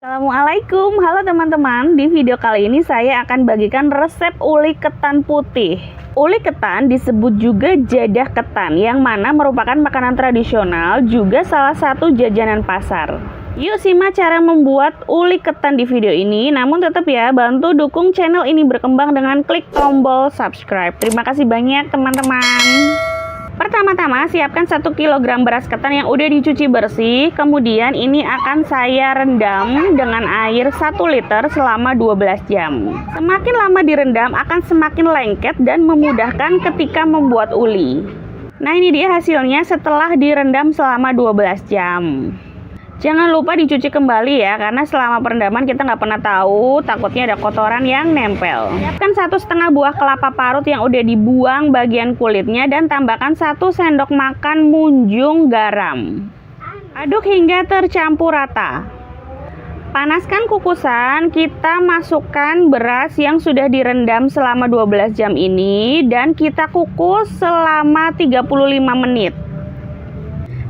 Assalamualaikum, halo teman-teman. Di video kali ini saya akan bagikan resep uli ketan putih. Uli ketan disebut juga jadah ketan, yang mana merupakan makanan tradisional, juga salah satu jajanan pasar. Yuk simak cara membuat uli ketan di video ini. Namun tetap ya, bantu dukung channel ini berkembang dengan klik tombol subscribe. Terima kasih banyak teman-teman. Pertama-tama siapkan 1 kg beras ketan yang udah dicuci bersih. Kemudian ini akan saya rendam dengan air 1 liter selama 12 jam. Semakin lama direndam akan semakin lengket dan memudahkan ketika membuat uli. Nah, ini dia hasilnya setelah direndam selama 12 jam. Jangan lupa dicuci kembali ya, karena selama perendaman kita nggak pernah tahu, takutnya ada kotoran yang nempel. Siapkan 1,5 buah kelapa parut yang udah dibuang bagian kulitnya dan tambahkan 1 sendok makan munjung garam. Aduk hingga tercampur rata. Panaskan kukusan, kita masukkan beras yang sudah direndam selama 12 jam ini dan kita kukus selama 35 menit.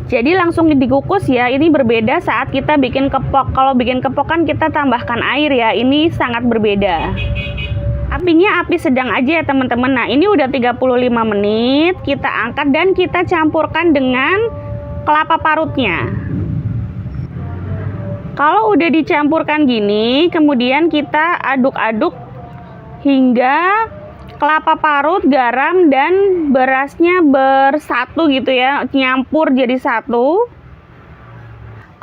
Jadi langsung dikukus ya, ini berbeda saat kita bikin kepok. Kalau bikin kepok kan kita tambahkan air ya, ini sangat berbeda. Apinya api sedang aja ya teman-teman. Nah, ini udah 35 menit, kita angkat dan kita campurkan dengan kelapa parutnya. Kalau udah dicampurkan gini, kemudian kita aduk-aduk hingga kelapa parut, garam, dan berasnya bersatu gitu ya, nyampur jadi satu.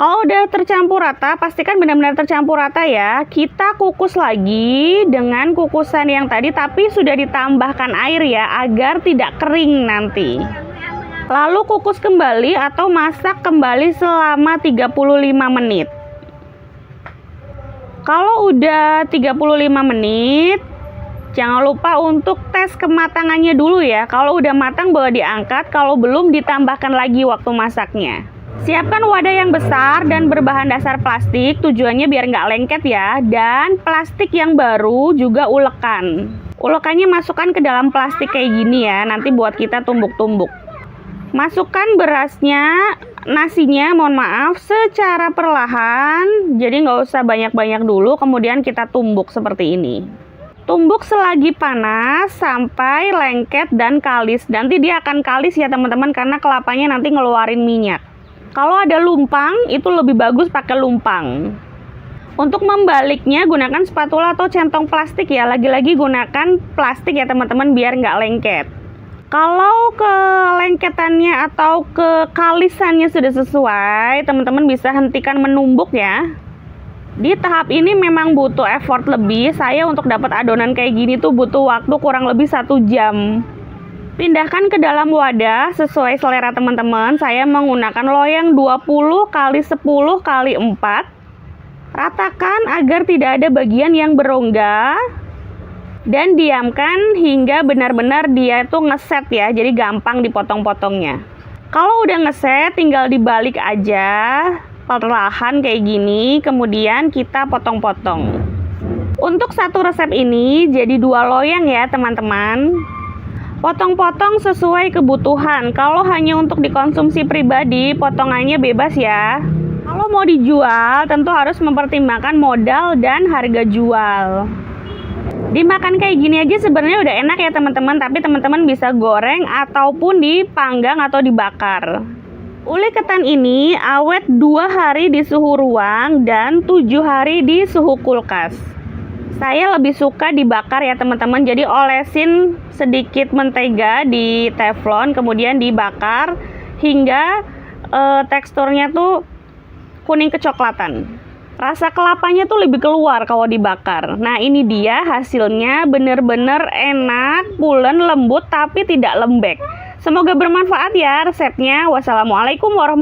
Kalau udah tercampur rata, pastikan benar-benar tercampur rata ya. Kita kukus lagi dengan kukusan yang tadi, tapi sudah ditambahkan air ya, agar tidak kering nanti. Lalu kukus kembali atau masak kembali selama 35 menit. Kalau udah 35 menit, jangan lupa untuk tes kematangannya dulu ya. Kalau udah matang boleh diangkat, kalau belum ditambahkan lagi waktu masaknya. Siapkan wadah yang besar dan berbahan dasar plastik, tujuannya biar nggak lengket ya. Dan plastik yang baru juga ulekan. Ulekannya masukkan ke dalam plastik kayak gini ya, nanti buat kita tumbuk-tumbuk. Masukkan berasnya, nasinya mohon maaf, secara perlahan. Jadi nggak usah banyak-banyak dulu, kemudian kita tumbuk seperti ini. Tumbuk selagi panas sampai lengket dan kalis. Nanti dia akan kalis ya teman-teman, karena kelapanya nanti ngeluarin minyak. Kalau ada lumpang, itu lebih bagus pakai lumpang. Untuk membaliknya gunakan spatula atau centong plastik ya. Lagi-lagi gunakan plastik ya teman-teman, biar nggak lengket. Kalau kelengketannya atau kekalisannya sudah sesuai, teman-teman bisa hentikan menumbuk ya. Di tahap ini memang butuh effort lebih. Saya untuk dapat adonan kayak gini tuh butuh waktu kurang lebih 1 jam. Pindahkan ke dalam wadah sesuai selera teman-teman. Saya menggunakan loyang 20 x 10 x 4. Ratakan agar tidak ada bagian yang berongga. Dan diamkan hingga benar-benar dia itu ngeset ya. Jadi gampang dipotong-potongnya. Kalau udah ngeset tinggal dibalik aja perlahan kayak gini, kemudian kita potong-potong. Untuk satu resep ini jadi 2 loyang ya teman-teman. Potong-potong sesuai kebutuhan. Kalau hanya untuk dikonsumsi pribadi, potongannya bebas ya. Kalau mau dijual tentu harus mempertimbangkan modal dan harga jual. Dimakan kayak gini aja sebenarnya udah enak ya teman-teman, tapi teman-teman bisa goreng ataupun dipanggang atau dibakar. Uli ketan ini awet 2 hari di suhu ruang dan 7 hari di suhu kulkas. Saya lebih suka dibakar ya teman-teman. Jadi olesin sedikit mentega di teflon, kemudian dibakar hingga teksturnya tuh kuning kecoklatan. Rasa kelapanya tuh lebih keluar kalau dibakar. Nah, ini dia hasilnya, bener-bener enak, pulen, lembut, tapi tidak lembek. Semoga bermanfaat ya resepnya. Wassalamualaikum warahmatullahi wabarakatuh.